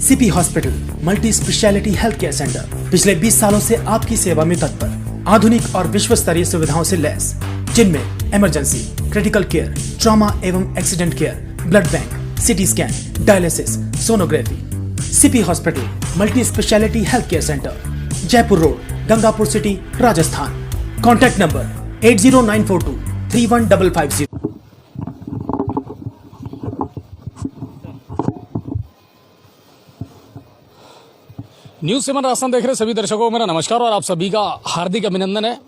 CP hospital multi speciality health care centre पिछले 20 सालों से आपकी सेवा में तत्पर, आधुनिक और विश्व स्तरीय सुविधाओं से लैस, जिनमें इमरजेंसी, क्रिटिकल केयर, ट्रॉमा एवं accident care, blood bank, CT scan, dialysis, sonography. CP hospital multi speciality health care centre, Jaipur road, Gangapur city, Rajasthan. Contact number 80942 31550। News 7 Rajasthan देख रहे सभी दर्शकों को मेरा नमस्कार और आप सभी का हार्दिक अभिनंदन है।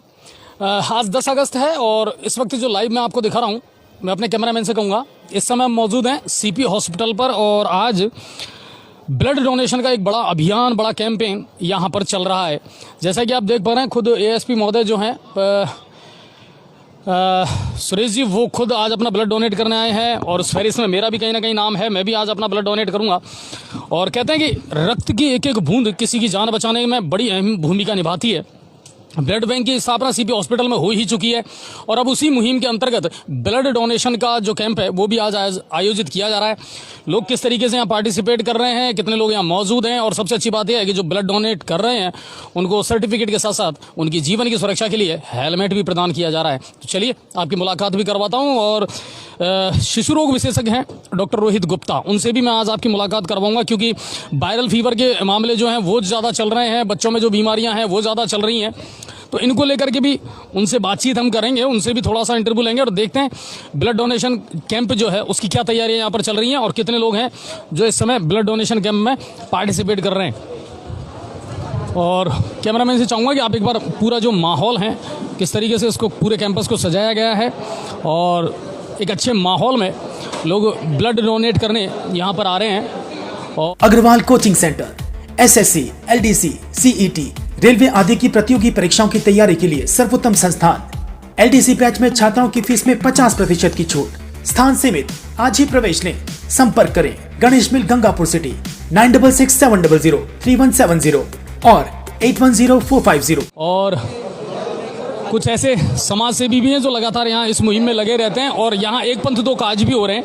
आज 10 अगस्त है और इस वक्त जो लाइव मैं आपको दिखा रहा हूँ, मैं अपने कैमरामैन से कहूँगा, इस समय हम मौजूद हैं सीपी हॉस्पिटल पर और आज ब्लड डोनेशन का एक बड़ा अभियान, बड़ा कैंपेन यहाँ पर चल रहा है। जैसा कि आप देख पा रहे हैं, खुद एएसपी महोदय जो हैं सुरेश जी, वो खुद आज अपना ब्लड डोनेट करने आए हैं और उस फहरिस्त में मेरा भी कहीं ना कहीं नाम है। मैं भी आज अपना ब्लड डोनेट करूंगा और कहते हैं कि रक्त की एक एक बूंद किसी की जान बचाने में बड़ी अहम भूमिका निभाती है। ब्लड बैंक की स्थापना सीपी हॉस्पिटल में हो ही चुकी है और अब उसी मुहिम के अंतर्गत ब्लड डोनेशन का जो कैंप है वो भी आज आयोजित किया जा रहा है। लोग किस तरीके से यहाँ पार्टिसिपेट कर रहे हैं, कितने लोग यहाँ मौजूद हैं, और सबसे अच्छी बात यह है कि जो ब्लड डोनेट कर रहे हैं उनको सर्टिफिकेट के साथ साथ उनकी जीवन की सुरक्षा के लिए हेलमेट भी प्रदान किया जा रहा है। तो चलिए आपकी मुलाकात भी करवाता हूँ और शिशु रोग विशेषज्ञ हैं डॉक्टर रोहित गुप्ता, उनसे भी मैं आज आपकी मुलाकात करवाऊंगा, क्योंकि वायरल फीवर के मामले जो हैं वो ज़्यादा चल रहे हैं, बच्चों में जो बीमारियां हैं वो ज़्यादा चल रही हैं। तो इनको लेकर के भी उनसे बातचीत हम करेंगे, उनसे भी थोड़ा सा इंटरव्यू लेंगे और देखते हैं ब्लड डोनेशन कैंप जो है उसकी क्या तैयारियां यहाँ पर चल रही हैं और कितने लोग हैं जो इस समय ब्लड डोनेशन कैंप में पार्टिसिपेट कर रहे हैं। और कैमरामैन से चाहूँगा कि आप एक बार पूरा जो माहौल है, किस तरीके से इसको पूरे कैंपस को सजाया गया है और एक अच्छे माहौल में लोग ब्लड डोनेट करने यहाँ पर आ रहे हैं। और Agarwal coaching centre SSC, LDC, CET, railway आदि की प्रतियोगी परीक्षाओं की तैयारी के लिए सर्वोत्तम संस्थान। एलडीसी बैच में छात्राओं की फीस में 50% की छूट, स्थान सीमित, आज ही प्रवेश लें। संपर्क करें गणेश मिल, गंगापुर सिटी, 9667003170 और 810450। और कुछ ऐसे समाज सेवी भी हैं जो लगातार यहाँ इस मुहिम में लगे रहते हैं और यहाँ एक पंथ दो काज भी हो रहे हैं।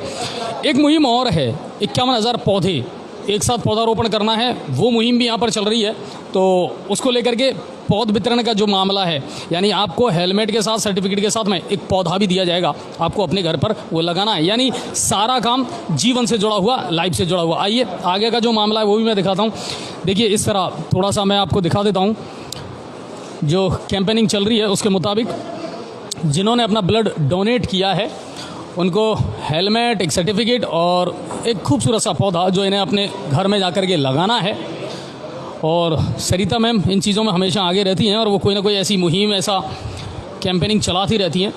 एक मुहिम और है, 51,000 पौधे एक साथ पौधारोपण करना है, वो मुहिम भी यहाँ पर चल रही है। तो उसको लेकर के पौध वितरण का जो मामला है, यानी आपको हेलमेट के साथ, सर्टिफिकेट के साथ में एक पौधा भी दिया जाएगा, आपको अपने घर पर वो लगाना है। यानी सारा काम जीवन से जुड़ा हुआ, लाइफ से जुड़ा हुआ। आइए आगे का जो मामला है वो भी मैं दिखाता हूँ। देखिए इस तरह थोड़ा सा मैं आपको दिखा देता हूँ जो कैंपेनिंग चल रही है उसके मुताबिक जिन्होंने अपना ब्लड डोनेट किया है उनको हेलमेट, एक सर्टिफिकेट और एक खूबसूरत सा पौधा जो इन्हें अपने घर में जाकर के लगाना है। और सरिता मैम इन चीज़ों में हमेशा आगे रहती हैं और वो कोई ना कोई ऐसी मुहिम, ऐसा कैंपेनिंग चलाती रहती हैं।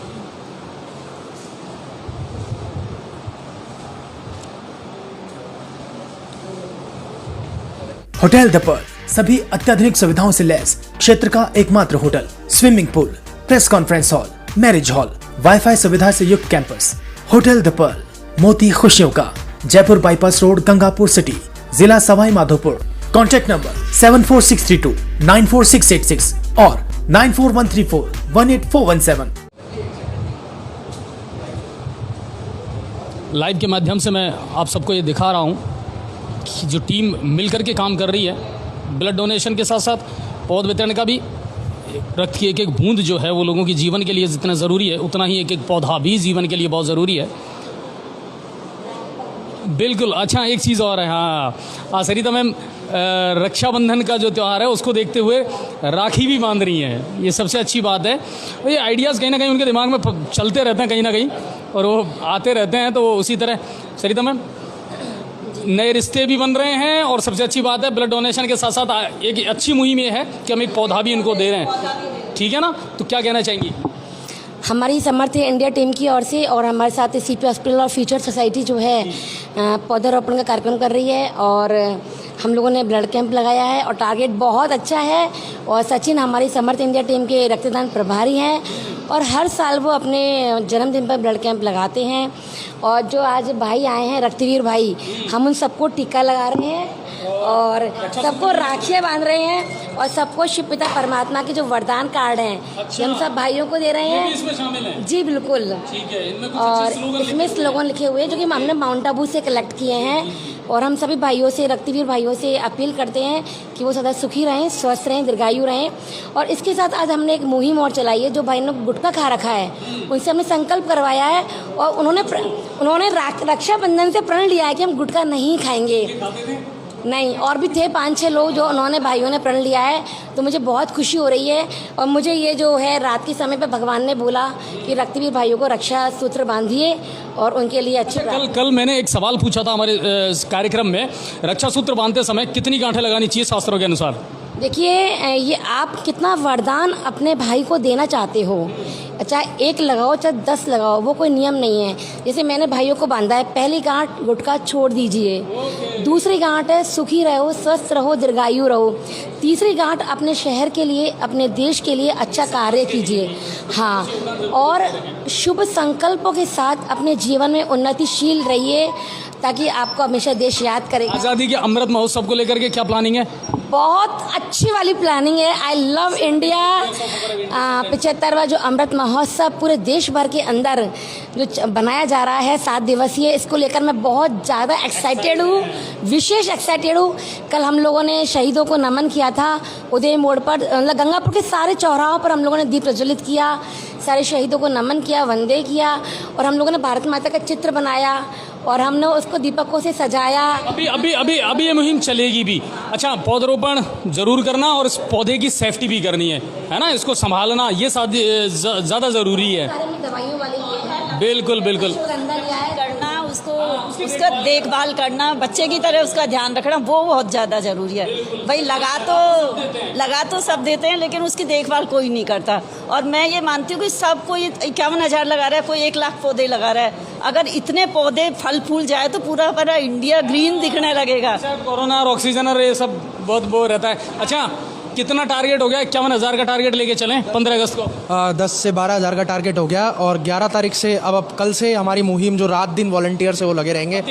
होटल द पर्ल सभी अत्याधुनिक सुविधाओं से लैस क्षेत्र का एकमात्र hotel, swimming pool, press conference hall, marriage hall, wifi सुविधा से युक्त कैंपस। होटल द पर्ल, मोती खुशियों का, Jaipur bypass road, Gangapur city, जिला सवाई माधोपुर। कॉन्टैक्ट नंबर 74632 94686 और 94134 18417। लाइव के माध्यम से मैं आप सबको ये दिखा रहा हूँ कि जो टीम मिलकर के काम कर रही है, ब्लड डोनेशन के साथ साथ पौध वितरण का भी, रक्त की एक एक बूंद जो है वो लोगों की जीवन के लिए जितना ज़रूरी है उतना ही एक एक पौधा भी जीवन के लिए बहुत ज़रूरी है। बिल्कुल। अच्छा एक चीज़ और है, हाँ सरिता मैम, रक्षाबंधन का जो त्यौहार है उसको देखते हुए राखी भी बांध रही हैं, ये सबसे अच्छी बात है। ये आइडियाज़ कहीं ना कहीं उनके दिमाग में चलते रहते हैं कहीं ना कहीं और वो आते रहते हैं। तो उसी तरह सरिता मैम नए रिश्ते भी बन रहे हैं और सबसे अच्छी बात है ब्लड डोनेशन के साथ साथ एक अच्छी मुहिम ये है कि हम एक पौधा भी इनको दे रहे हैं, ठीक है ना? तो क्या कहना चाहेंगी? हमारी समर्थ इंडिया टीम की ओर से और हमारे साथ सीपी हॉस्पिटल और फ्यूचर सोसाइटी जो है पौधारोपण का कार्यक्रम कर रही है और हम लोगों ने ब्लड कैंप लगाया है और टारगेट बहुत अच्छा है। और सचिन हमारी समर्थ इंडिया टीम के रक्तदान प्रभारी हैं और हर साल वो अपने जन्मदिन पर ब्लड कैंप लगाते हैं। और जो आज भाई आए हैं, रक्तवीर भाई, हम उन सबको टीका लगा रहे हैं और सबको राखियाँ बांध रहे हैं और सबको शिव पिता परमात्मा के जो वरदान कार्ड हैं हम सब भाइयों को दे रहे हैं। इसमें शामिल हैं? जी बिल्कुल। ठीक है। इनमें कुछ और इसमें स्लोगन लिखे हुए हैं जो कि हमने माउंट आबू से कलेक्ट किए हैं और हम सभी भाइयों से, रक्तवीर भाइयों से अपील करते हैं कि वो सदा सुखी रहें, स्वस्थ रहें, दीर्घायु रहें। और इसके साथ आज हमने एक मुहिम और चलाई है। जो भाई ने गुटखा खा रखा है उनसे हमने संकल्प करवाया है और उन्होंने रक्षाबंधन से प्रण लिया है कि हम गुटखा नहीं खाएंगे। नहीं, और भी थे 5-6 लोग जो उन्होंने भाइयों ने प्रण लिया है। तो मुझे बहुत खुशी हो रही है। और मुझे ये जो है रात के समय पे भगवान ने बोला कि रक्तवीर भाइयों को रक्षा सूत्र बांधिए और उनके लिए अच्छी कल मैंने एक सवाल पूछा था हमारे कार्यक्रम में, रक्षा सूत्र बांधते समय कितनी गांठें लगानी चाहिए शास्त्रों के अनुसार? देखिए, ये आप कितना वरदान अपने भाई को देना चाहते हो, चाहे 1 लगाओ चाहे 10 लगाओ, वो कोई नियम नहीं है। जैसे मैंने भाइयों को बांधा है, पहली गांठ गुटखा छोड़ दीजिए, दूसरी गांठ है सुखी रहो, स्वस्थ रहो, दीर्घायु रहो, तीसरी गांठ अपने शहर के लिए, अपने देश के लिए अच्छा कार्य कीजिए। हाँ, और शुभ संकल्पों के साथ अपने जीवन में उन्नतिशील रहिए ताकि आपको हमेशा देश याद करेगा। आज़ादी के अमृत महोत्सव को लेकर के क्या प्लानिंग है? बहुत अच्छी वाली प्लानिंग है। I love India. 75वां जो अमृत महोत्सव पूरे देश भर के अंदर जो बनाया जा रहा है 7 दिवसीय, इसको लेकर मैं बहुत ज़्यादा एक्साइटेड हूँ, विशेष एक्साइटेड हूँ। कल हम लोगों ने शहीदों को नमन किया था उदय मोड़ पर, मतलब गंगापुर के सारे चौराहों पर हम लोगों ने दीप प्रज्वलित किया, सारे शहीदों को नमन किया, वंदे किया, और हम लोगों ने भारत माता का चित्र बनाया और हमने उसको दीपकों से सजाया। अभी ये मुहिम चलेगी भी। अच्छा, पौधरोपण जरूर करना और इस पौधे की सेफ्टी भी करनी है ना, इसको संभालना ये ज़्यादा ज़रूरी है। दवाइयों वाले ये है। बिल्कुल बिल्कुल। करना, उसका देखभाल करना, बच्चे की तरह उसका ध्यान रखना, वो बहुत ज़्यादा ज़रूरी है। भाई लगा तो सब देते हैं, लेकिन उसकी देखभाल कोई नहीं करता। और मैं ये मानती हूँ कि सब कोई 51,000 लगा रहा है, कोई 1 लाख पौधे लगा रहा है। अगर इतने पौधे फल फूल जाए तो पूरा इंडिया ग्रीन दिखने लगेगा। कोरोना और ऑक्सीजन और ये सब बहुत वो रहता है। अच्छा, कितना टारगेट हो गया? 51,000 का टारगेट लेके चलें 15 अगस्त को? 10 से 12,000 का टारगेट हो गया। और 11 तारीख से अब कल से हमारी मुहिम जो रात दिन वॉलंटियर से वो लगे रहेंगे।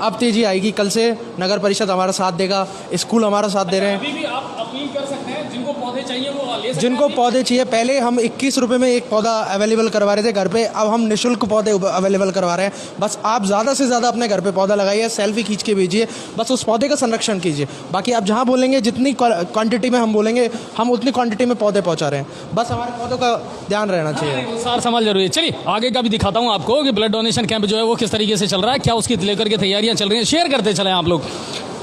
अब तेजी आएगी। कल से नगर परिषद हमारा साथ देगा, स्कूल हमारा साथ दे रहे हैं। अभी भी आप अपील कर सकते हैं, जिनको पौधे चाहिए वो ले सकते हैं। जिनको पौधे चाहिए, पहले हम 21 रुपये में एक पौधा अवेलेबल करवा रहे थे घर पे, अब हम निःशुल्क पौधे अवेलेबल करवा रहे हैं। बस आप ज़्यादा से ज़्यादा अपने घर पे पौधा लगाइए, सेल्फी खींच के भेजिए, बस उस पौधे का संरक्षण कीजिए। बाकी आप जहाँ बोलेंगे, जितनी क्वांटिटी में हम बोलेंगे, हम उतनी क्वांटिटी में पौधे पहुँचा रहे हैं। बस हमारे पौधों का ध्यान रहना चाहिए। सार संभाल जरूरी है। चलिए आगे का भी दिखाता हूँ आपको कि ब्लड डोनेशन कैंप जो है वो किस तरीके से चल रहा है, क्या उसकी लेकर के तैयारियाँ चल रही हैं, शेयर करते चलें आप लोग,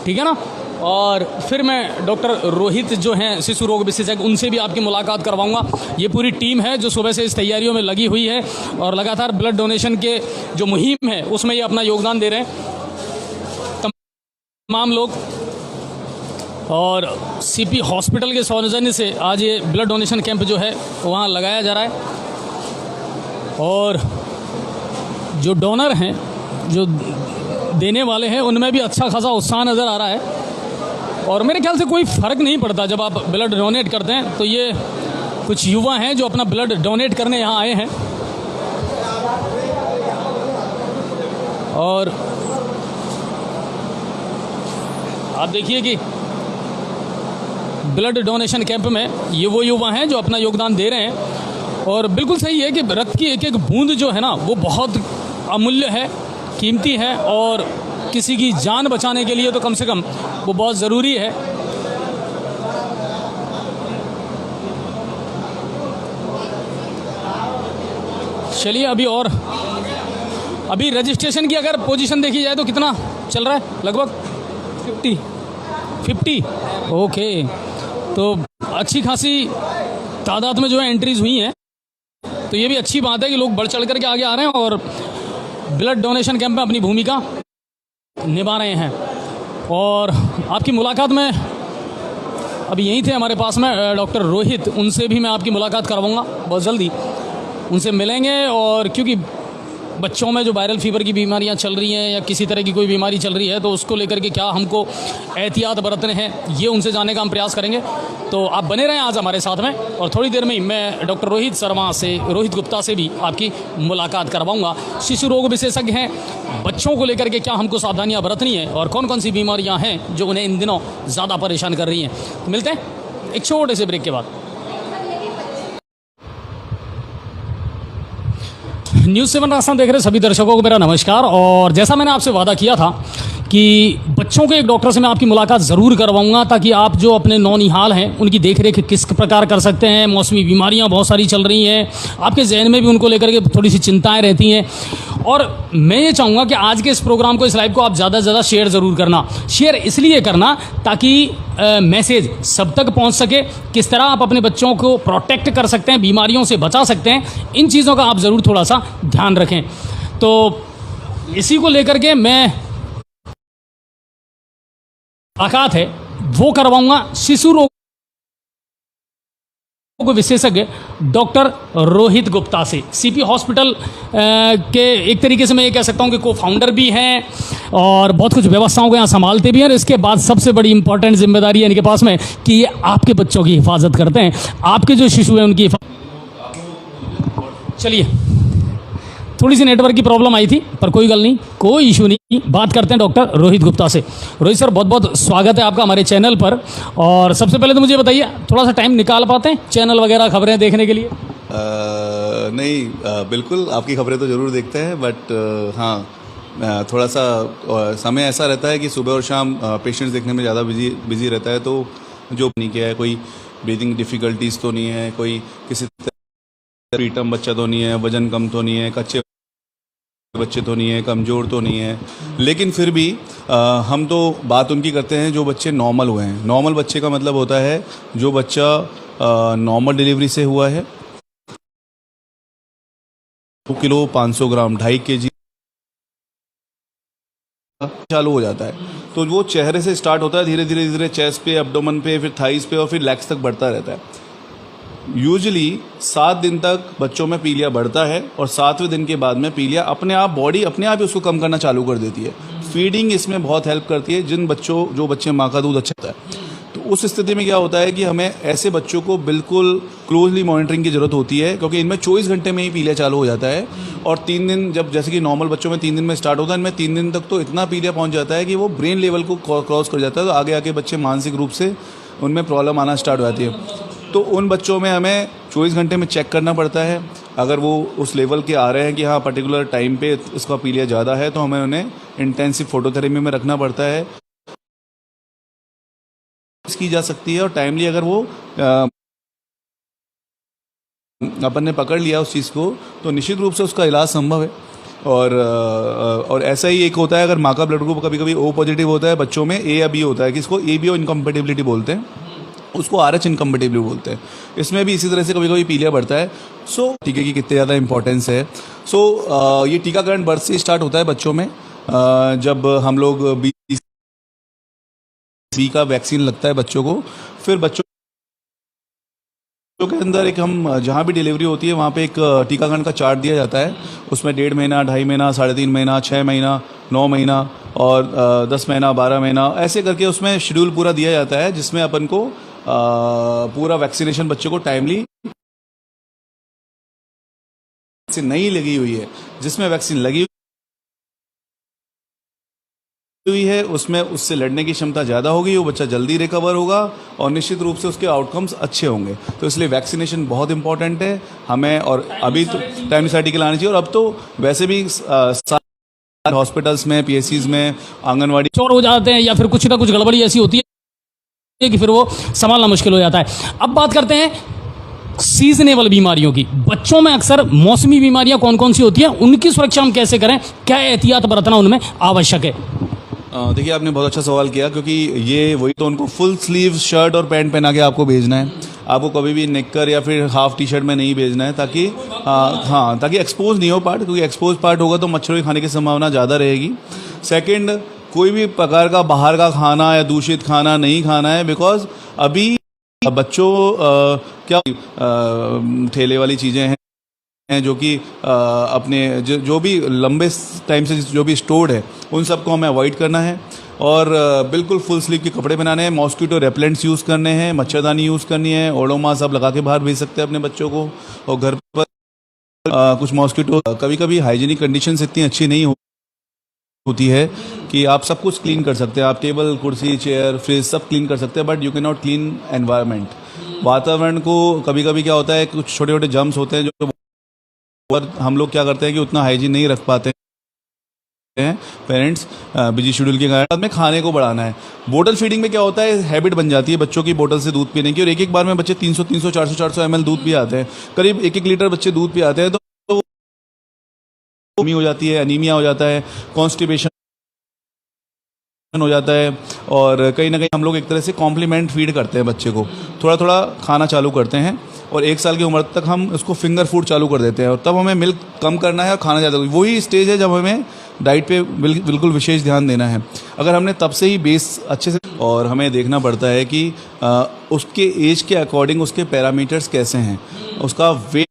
ठीक है ना। और फिर मैं डॉक्टर रोहित जो हैं शिशु रोग विशेषज्ञ, उनसे भी आपकी मुलाकात करवाऊंगा। ये पूरी टीम है जो सुबह से इस तैयारियों में लगी हुई है और लगातार ब्लड डोनेशन के जो मुहिम है उसमें ये अपना योगदान दे रहे हैं तमाम लोग। और सीपी हॉस्पिटल के सौजन्य से आज ये ब्लड डोनेशन कैंप जो है वहाँ लगाया जा रहा है। और जो डोनर हैं, जो देने वाले हैं, उनमें भी अच्छा खासा उत्साह नज़र आ रहा है। और मेरे ख्याल से कोई फ़र्क नहीं पड़ता जब आप ब्लड डोनेट करते हैं। तो ये कुछ युवा हैं जो अपना ब्लड डोनेट करने यहाँ आए हैं। और आप देखिए कि ब्लड डोनेशन कैंप में ये वो युवा हैं जो अपना योगदान दे रहे हैं। और बिल्कुल सही है कि रक्त की एक एक बूंद जो है ना वो बहुत अमूल्य है, कीमती है, और किसी की जान बचाने के लिए तो कम से कम वो बहुत ज़रूरी है। चलिए अभी रजिस्ट्रेशन की अगर पोजीशन देखी जाए तो कितना चल रहा है? लगभग 50। ओके, तो अच्छी खासी तादाद में जो है एंट्रीज हुई हैं। तो ये भी अच्छी बात है कि लोग बढ़ चढ़ करके आगे आ रहे हैं और ब्लड डोनेशन कैंप में अपनी भूमिका निभा रहे हैं। और आपकी मुलाकात में अभी यहीं थे हमारे पास में डॉक्टर रोहित, उनसे भी मैं आपकी मुलाकात करवाऊंगा बहुत जल्दी, उनसे मिलेंगे। और क्योंकि बच्चों में जो वायरल फीवर की बीमारियां चल रही हैं या किसी तरह की कोई बीमारी चल रही है तो उसको लेकर के क्या हमको एहतियात बरतने हैं, ये उनसे जानने का हम प्रयास करेंगे। तो आप बने रहें आज हमारे साथ में, और थोड़ी देर में ही मैं डॉक्टर रोहित गुप्ता से भी आपकी मुलाकात करवाऊंगा। शिशु रोग विशेषज्ञ हैं, बच्चों को लेकर के क्या हमको सावधानियाँ बरतनी है और कौन कौन सी बीमारियाँ हैं जो उन्हें इन दिनों ज़्यादा परेशान कर रही हैं। तो मिलते हैं एक छोटे से ब्रेक के बाद। न्यूज़ 7 राजस्थान देख रहे सभी दर्शकों को मेरा नमस्कार। और जैसा मैंने आपसे वादा किया था कि बच्चों के एक डॉक्टर से मैं आपकी मुलाकात ज़रूर करवाऊंगा, ताकि आप जो अपने नौनिहाल हैं उनकी देखरेख किस प्रकार कर सकते हैं। मौसमी बीमारियां बहुत सारी चल रही हैं, आपके जहन में भी उनको लेकर के थोड़ी सी चिंताएं रहती हैं। और मैं ये चाहूँगा कि आज के इस प्रोग्राम को, इस लाइव को आप ज़्यादा से ज़्यादा शेयर ज़रूर करना। शेयर इसलिए करना ताकि मैसेज सब तक पहुँच सके, किस तरह आप अपने बच्चों को प्रोटेक्ट कर सकते हैं, बीमारियों से बचा सकते हैं, इन चीज़ों का आप ज़रूर थोड़ा सा ध्यान रखें। तो इसी को लेकर के मैं मुलाकात है वो करवाऊंगा शिशु रोग विशेषज्ञ डॉक्टर रोहित गुप्ता से। सीपी हॉस्पिटल के एक तरीके से मैं ये कह सकता हूँ कि को फाउंडर भी हैं और बहुत कुछ व्यवस्थाओं को यहाँ संभालते भी हैं। और इसके बाद सबसे बड़ी इंपॉर्टेंट जिम्मेदारी है इनके पास में कि ये आपके बच्चों की हिफाजत करते हैं, आपके जो शिशु हैं उनकी चलिए, थोड़ी सी नेटवर्क की प्रॉब्लम आई थी पर कोई गल नहीं, कोई इशू नहीं। बात करते हैं डॉक्टर रोहित गुप्ता से। रोहित सर, बहुत बहुत स्वागत है आपका हमारे चैनल पर। और सबसे पहले तो मुझे बताइए, थोड़ा सा टाइम निकाल पाते हैं चैनल वगैरह खबरें देखने के लिए? नहीं, बिल्कुल आपकी खबरें तो ज़रूर देखते हैं, बट हाँ, थोड़ा सा समय ऐसा रहता है कि सुबह और शाम पेशेंट्स देखने में ज़्यादा बिजी रहता है। तो जो नहीं किया है, कोई ब्रीदिंग डिफ़िकल्टीज़ तो नहीं है, कोई किसी प्रीटर्म बच्चा तो नहीं है, वजन कम तो नहीं है, कच्चे बच्चे तो नहीं है, कमज़ोर तो नहीं है, लेकिन फिर भी हम तो बात उनकी करते हैं जो बच्चे नॉर्मल हुए हैं। नॉर्मल बच्चे का मतलब होता है जो बच्चा नॉर्मल डिलीवरी से हुआ है, 2 किलो 500 ग्राम 2.5 kg चालू हो जाता है। तो वो चेहरे से स्टार्ट होता है, धीरे धीरे धीरे चेस्ट पे, एब्डोमेन पे, फिर थाइस पे और फिर लेग्स तक बढ़ता रहता है। यूजुअली 7 दिन तक बच्चों में पीलिया बढ़ता है और 7वें दिन के बाद में पीलिया अपने आप, बॉडी अपने आप ही उसको कम करना चालू कर देती है। फीडिंग इसमें बहुत हेल्प करती है। जो बच्चे माँ का दूध अच्छा होता है, तो उस स्थिति में क्या होता है कि हमें ऐसे बच्चों को बिल्कुल क्लोजली मॉनिटरिंग की ज़रूरत होती है, क्योंकि इनमें 24 घंटे में ही पीलिया चालू हो जाता है। और 3 दिन, जब जैसे कि नॉर्मल बच्चों में 3 दिन में स्टार्ट होता है, इनमें 3 दिन तक तो इतना पीलिया पहुँच जाता है कि वो ब्रेन लेवल को क्रॉस कर जाता है। तो आगे आके बच्चे मानसिक रूप से उनमें प्रॉब्लम आना स्टार्ट हो जाती है। तो उन बच्चों में हमें 24 घंटे में चेक करना पड़ता है। अगर वो उस लेवल के आ रहे हैं कि हाँ पर्टिकुलर टाइम पे इसका पीलिया ज़्यादा है, तो हमें उन्हें इंटेंसिव फोटोथेरेपी में रखना पड़ता है की जा सकती है। और टाइमली अगर वो अपन ने पकड़ लिया उस चीज़ को, तो निश्चित रूप से उसका इलाज संभव है। और ऐसा ही एक होता है, अगर माँ का ब्लड ग्रुप कभी कभी O पॉजिटिव होता है बच्चों में, A या B होता है, किसको ABO इनकम्पेटिबिलिटी बोलते हैं, उसको RH इनकम्पेटिबिलिटी बोलते हैं। इसमें भी इसी तरह से कभी कभी पीलिया बढ़ता है। टीके की कितने ज़्यादा इंपॉर्टेंस है। ये टीकाकरण बर्थ से स्टार्ट होता है बच्चों में। जब हम लोग बी का वैक्सीन लगता है बच्चों को, फिर बच्चों के अंदर एक, हम जहाँ भी डिलीवरी होती है वहाँ पे एक टीकाकरण का चार्ट दिया जाता है। उसमें 1.5 महीना, 2.5 महीना, 3.5 महीना, 6 महीना, 9 महीना और 10 महीना, 12 महीना, ऐसे करके उसमें शेड्यूल पूरा दिया जाता है, जिसमें अपन को पूरा वैक्सीनेशन बच्चों को टाइमली नहीं लगी हुई है, जिसमें वैक्सीन लगी हुई है उसमें उससे लड़ने की क्षमता ज़्यादा होगी, वो बच्चा जल्दी रिकवर होगा और निश्चित रूप से उसके आउटकम्स अच्छे होंगे। तो इसलिए वैक्सीनेशन बहुत इंपॉर्टेंट है हमें। और अभी तो टाइम के लाना चाहिए। और अब तो वैसे भी हॉस्पिटल्स में, PSCs में, आंगनवाड़ी चोर हो जाते हैं या फिर कुछ ना कुछ गड़बड़ी ऐसी होती है कि फिर वो संभालना मुश्किल हो जाता है। अब बात करते हैं सीजनेबल बीमारियों की। बच्चों में अक्सर मौसमी बीमारियां कौन कौन सी होती हैं, उनकी सुरक्षा हम कैसे करें, क्या एहतियात बरतना उनमें आवश्यक है? देखिए, आपने बहुत अच्छा सवाल किया, क्योंकि ये वही तो उनको फुल स्लीव शर्ट और पैंट पहना के आपको भेजना है। आपको कभी भी नेकर या फिर हाफ टी शर्ट में नहीं भेजना है, ताकि ताकि एक्सपोज नहीं हो पार्ट, क्योंकि एक्सपोज पार्ट होगा तो मच्छरों के खाने की संभावना ज़्यादा रहेगी। सेकंड, कोई भी प्रकार का बाहर का खाना या दूषित खाना नहीं खाना है, बिकॉज अभी बच्चों क्या ठेले वाली चीज़ें हैं जो कि अपने जो भी लंबे टाइम से जो भी स्टोर्ड है, उन सबको हमें अवॉइड करना है। और बिल्कुल फुल स्लीव के कपड़े पहनाने हैं, मॉस्किटो रेपेलेंट्स यूज़ करने हैं, मच्छरदानी यूज़ करनी है, ओडोमॉस आप लगा के बाहर भेज सकते हैं अपने बच्चों को। और घर पर कुछ मॉस्किटो, कभी कभी हाइजीनिक कंडीशंस इतनी अच्छी नहीं होती है कि आप सब कुछ क्लीन कर सकते हैं। आप टेबल, कुर्सी, चेयर, फ्रिज सब क्लीन कर सकते हैं, but you can not clean environment. वातावरण को कभी कभी क्या होता है, कुछ छोटे छोटे जर्म्स होते हैं जो, और हम लोग क्या करते हैं कि उतना हाइजीन नहीं रख पाते हैं पेरेंट्स बिजी शेड्यूल के कारण में खाने को बढ़ाना है। बोतल फीडिंग में क्या होता है, हैबिट बन जाती है बच्चों की बोतल से दूध पीने की, और एक बार में बच्चे 300 400 ml दूध पी आते हैं, करीब 1 लीटर बच्चे दूध पी आते हैं, तो कमी हो जाती है, अनीमिया हो जाता है, कॉन्स्टिपेशन हो जाता है, और कहीं ना कहीं हम लोग एक तरह से कॉम्प्लीमेंट फीड करते हैं बच्चे को, थोड़ा थोड़ा खाना चालू करते हैं, और 1 साल की उम्र तक हम उसको फिंगर फूड चालू कर देते हैं, और तब हमें मिल्क कम करना है और खाना ज़्यादा। वही स्टेज है जब हमें डाइट पे बिल्कुल विशेष ध्यान देना है। अगर हमने तब से ही बेस अच्छे से, और हमें देखना पड़ता है कि उसके एज के अकॉर्डिंग उसके पैरामीटर्स कैसे हैं, उसका वेट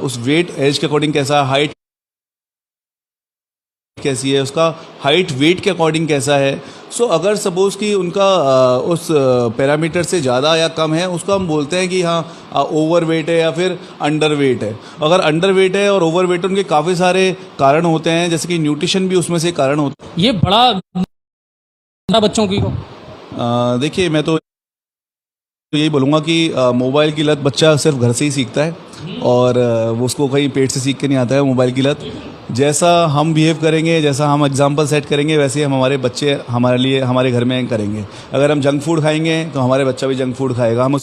उस वेट एज के अकॉर्डिंग कैसा, हाइट कैसी है, उसका हाइट वेट के अकॉर्डिंग कैसा है। सो अगर सपोज़ कि उनका उस पैरामीटर से ज़्यादा या कम है, उसको हम बोलते हैं कि हाँ ओवर वेट है या फिर अंडर वेट है। अगर अंडर वेट है और ओवर वेट है, उनके काफ़ी सारे कारण होते हैं, जैसे कि न्यूट्रिशन भी उसमें से कारण होता है। ये बड़ा बच्चों की देखिए, मैं तो यही बोलूँगा कि मोबाइल की लत बच्चा सिर्फ घर से ही सीखता है, और वो उसको कहीं पेट से सीख के नहीं आता है मोबाइल की लत। जैसा हम बिहेव करेंगे, जैसा हम एग्जाम्पल सेट करेंगे, वैसे हम हमारे बच्चे हमारे लिए हमारे घर में करेंगे। अगर हम जंक फूड खाएंगे तो हमारे बच्चा भी जंक फूड खाएगा। हम